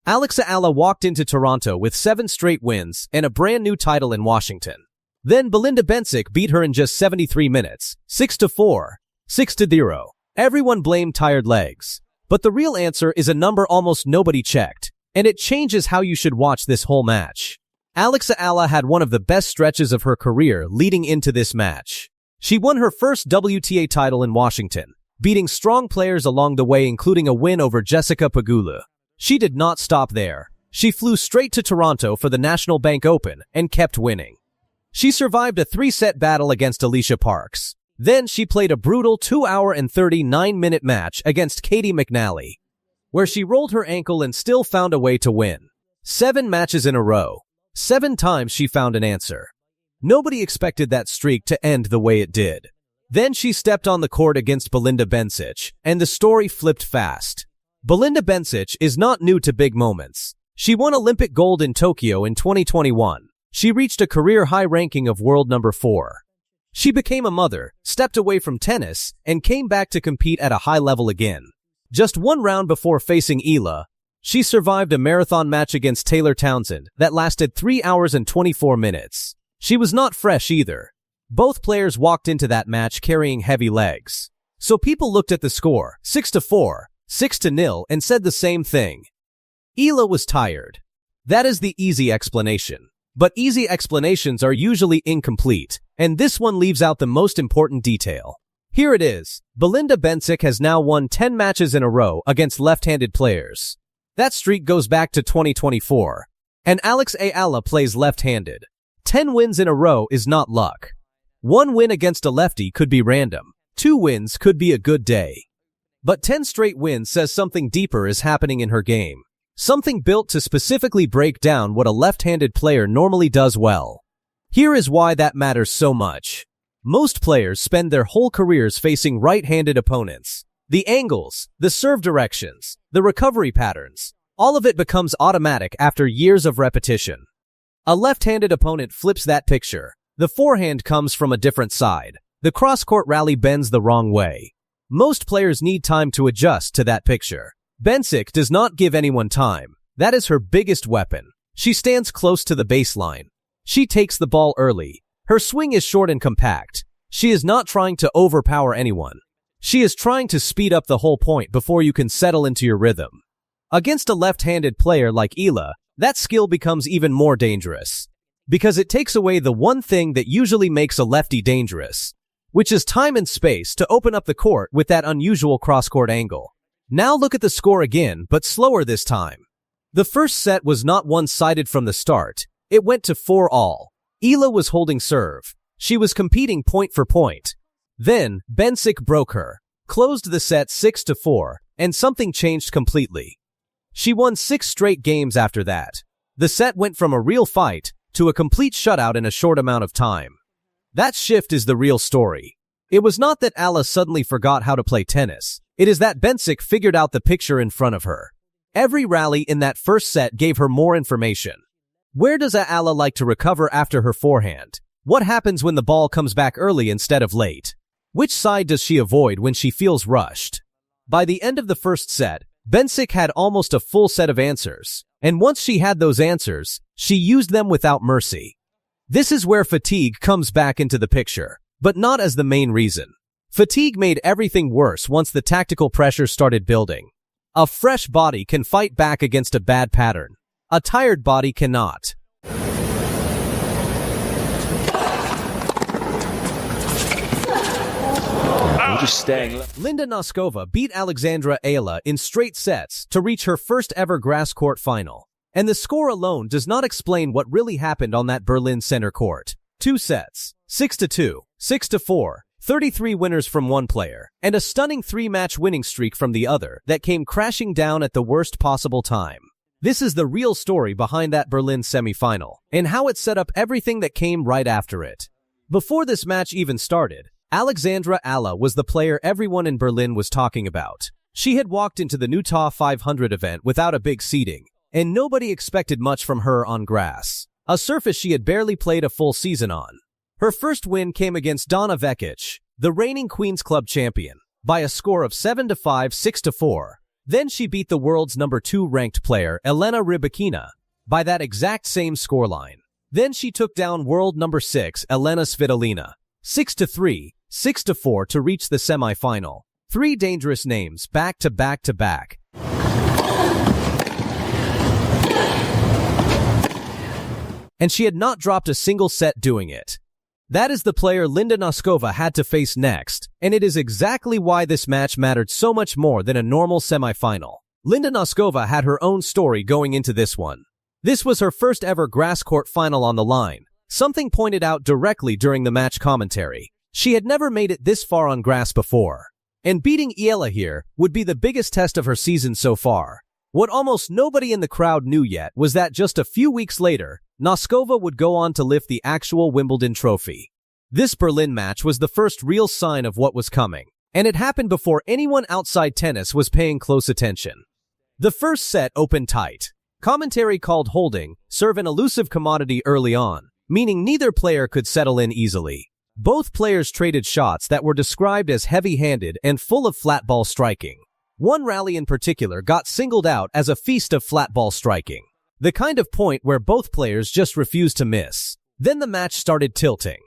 Eala walked into Toronto with 7 straight wins and a brand new title in Washington. Then Belinda Bencic beat her in just 73 minutes, 6-4, 6-0. Everyone blamed tired legs. But the real answer is a number almost nobody checked, and it changes how you should watch this whole match. Eala had one of the best stretches of her career leading into this match. She won her first WTA title in Washington, beating strong players along the way including a win over Jessica Pegula. She did not stop there. She flew straight to Toronto for the National Bank Open and kept winning. She survived a 3-set battle against Alicia Parks. Then she played a brutal 2-hour and 39-minute match against Katie McNally, where she rolled her ankle and still found a way to win. 7 matches in a row. 7 times she found an answer. Nobody expected that streak to end the way it did. Then she stepped on the court against Belinda Bencic, and the story flipped fast. Belinda Bencic is not new to big moments. She won Olympic gold in Tokyo in 2021. She reached a career-high ranking of world number 4. She became a mother, stepped away from tennis, and came back to compete at a high level again. Just 1 round before facing Eala, she survived a marathon match against Taylor Townsend that lasted 3 hours and 24 minutes. She was not fresh either. Both players walked into that match carrying heavy legs. So people looked at the score, 6-4, 6-0, and said the same thing. Eala was tired. That is the easy explanation. But easy explanations are usually incomplete, and this one leaves out the most important detail. Here it is. Belinda Bencic has now won 10 matches in a row against left-handed players. That streak goes back to 2024. And Eala plays left-handed. 10 wins in a row is not luck. 1 win against a lefty could be random. 2 wins could be a good day. But 10 straight wins says something deeper is happening in her game. Something built to specifically break down what a left-handed player normally does well. Here is why that matters so much. Most players spend their whole careers facing right-handed opponents. The angles, the serve directions, the recovery patterns, all of it becomes automatic after years of repetition. A left-handed opponent flips that picture. The forehand comes from a different side. The cross-court rally bends the wrong way. Most players need time to adjust to that picture. Bencic does not give anyone time. That is her biggest weapon. She stands close to the baseline. She takes the ball early. Her swing is short and compact. She is not trying to overpower anyone. She is trying to speed up the whole point before you can settle into your rhythm. Against a left-handed player like Eala, that skill becomes even more dangerous. Because it takes away the one thing that usually makes a lefty dangerous, which is time and space to open up the court with that unusual cross-court angle. Now look at the score again, but slower this time. The first set was not one-sided from the start. It went to 4-all. Eala was holding serve. She was competing point for point. Then, Bencic broke her, closed the set 6-4, and something changed completely. She won 6 straight games after that. The set went from a real fight to a complete shutout in a short amount of time. That shift is the real story. It was not that Eala suddenly forgot how to play tennis. It is that Bencic figured out the picture in front of her. Every rally in that first set gave her more information. Where does Eala like to recover after her forehand? What happens when the ball comes back early instead of late? Which side does she avoid when she feels rushed? By the end of the first set, Bencic had almost a full set of answers. And once she had those answers, she used them without mercy. This is where fatigue comes back into the picture, but not as the main reason. Fatigue made everything worse once the tactical pressure started building. A fresh body can fight back against a bad pattern. A tired body cannot. Just staying. Linda Noskova beat Alexandra Eala in straight sets to reach her first ever grass court final. And the score alone does not explain what really happened on that Berlin center court. 2 sets, 6-2, 6-4, 33 winners from one player, and a stunning 3-match winning streak from the other that came crashing down at the worst possible time. This is the real story behind that Berlin semifinal, and how it set up everything that came right after it. Before this match even started, Alexandra Eala was the player everyone in Berlin was talking about. She had walked into the Utah 500 event without a big seeding, and nobody expected much from her on grass, a surface she had barely played a full season on. Her first win came against Donna Vekic, the reigning Queen's Club champion, by a score of 7-5, 6-4. Then she beat the world's number 2 ranked player, Elena Rybakina, by that exact same scoreline. Then she took down world number 6, Elena Svitolina, 6-3, 6-4 to reach the semi-final. 3 dangerous names back to back to back. And she had not dropped a single set doing it. That is the player Linda Noskova had to face next, and it is exactly why this match mattered so much more than a normal semi-final. Linda Noskova had her own story going into this one. This was her first ever grass court final on the line, something pointed out directly during the match commentary. She had never made it this far on grass before, and beating Eala here would be the biggest test of her season so far. What almost nobody in the crowd knew yet was that just a few weeks later, Noskova would go on to lift the actual Wimbledon trophy. This Berlin match was the first real sign of what was coming, and it happened before anyone outside tennis was paying close attention. The first set opened tight. Commentary called holding serve an elusive commodity early on, meaning neither player could settle in easily. Both players traded shots that were described as heavy-handed and full of flat ball striking. One rally in particular got singled out as a feast of flat ball striking, the kind of point where both players just refused to miss. Then the match started tilting.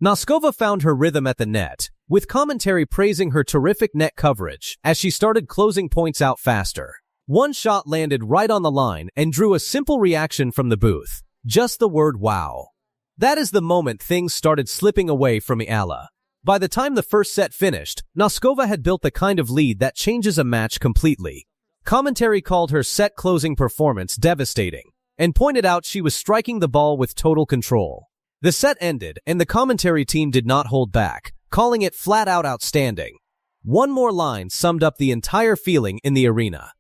Noskova found her rhythm at the net, with commentary praising her terrific net coverage as she started closing points out faster. One shot landed right on the line and drew a simple reaction from the booth. Just the word wow. That is the moment things started slipping away from Eala. By the time the first set finished, Noskova had built the kind of lead that changes a match completely. Commentary called her set-closing performance devastating and pointed out she was striking the ball with total control. The set ended, and the commentary team did not hold back, calling it flat-out outstanding. One more line summed up the entire feeling in the arena.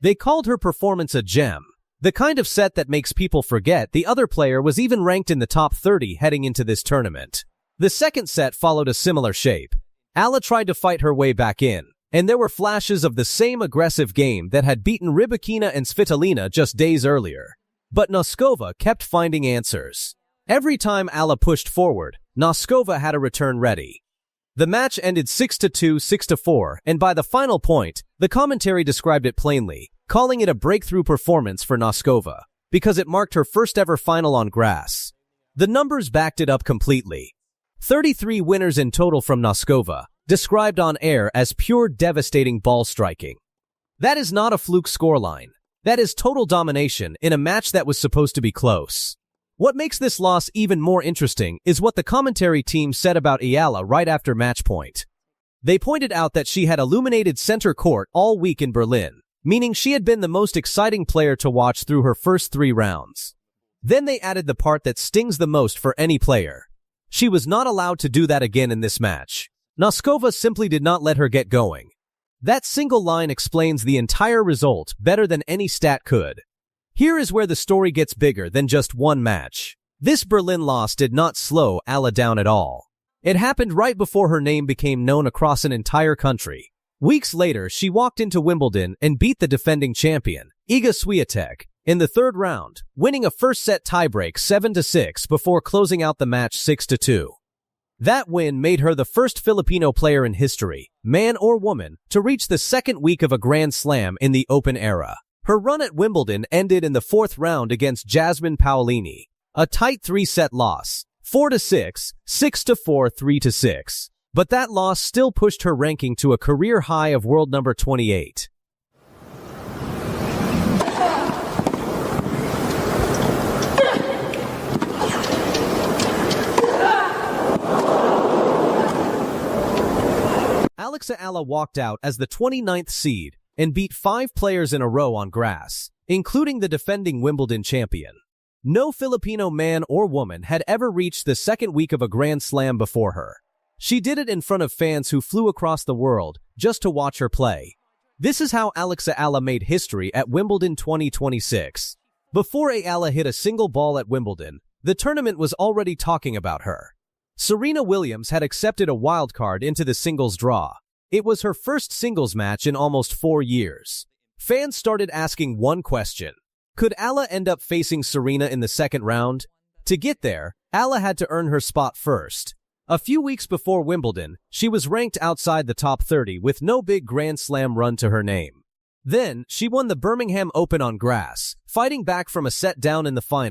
They called her performance a gem, the kind of set that makes people forget the other player was even ranked in the top 30 heading into this tournament. The second set followed a similar shape. Eala tried to fight her way back in, and there were flashes of the same aggressive game that had beaten Rybakina and Svitolina just days earlier. But Noskova kept finding answers. Every time Eala pushed forward, Noskova had a return ready. The match ended 6-2, 6-4, and by the final point, the commentary described it plainly, calling it a breakthrough performance for Noskova, because it marked her first ever final on grass. The numbers backed it up completely. 33 winners in total from Noskova, described on air as pure devastating ball striking. That is not a fluke scoreline. That is total domination in a match that was supposed to be close. What makes this loss even more interesting is what the commentary team said about Eala right after match point. They pointed out that she had illuminated center court all week in Berlin, meaning she had been the most exciting player to watch through her first 3 rounds. Then they added the part that stings the most for any player. She was not allowed to do that again in this match. Noskova simply did not let her get going. That single line explains the entire result better than any stat could. Here is where the story gets bigger than just one match. This Berlin loss did not slow Eala down at all. It happened right before her name became known across an entire country. Weeks later, she walked into Wimbledon and beat the defending champion, Iga Swiatek, in the 3rd round, winning a first-set tiebreak 7-6 before closing out the match 6-2. That win made her the first Filipino player in history, man or woman, to reach the 2nd week of a Grand Slam in the Open era. Her run at Wimbledon ended in the 4th round against Jasmine Paolini, a tight 3-set loss, 4-6, 6-4, 3-6. But that loss still pushed her ranking to a career high of world number 28. Eala walked out as the 29th seed and beat 5 players in a row on grass, including the defending Wimbledon champion. No Filipino man or woman had ever reached the 2nd week of a Grand Slam before her. She did it in front of fans who flew across the world just to watch her play. This is how Eala made history at Wimbledon 2026. Before Eala hit a single ball at Wimbledon, the tournament was already talking about her. Serena Williams had accepted a wildcard into the singles draw. It was her first singles match in almost 4 years. Fans started asking one question. Could Eala end up facing Serena in the 2nd round? To get there, Eala had to earn her spot first. A few weeks before Wimbledon, she was ranked outside the top 30 with no big Grand Slam run to her name. Then, she won the Birmingham Open on grass, fighting back from a set down in the final.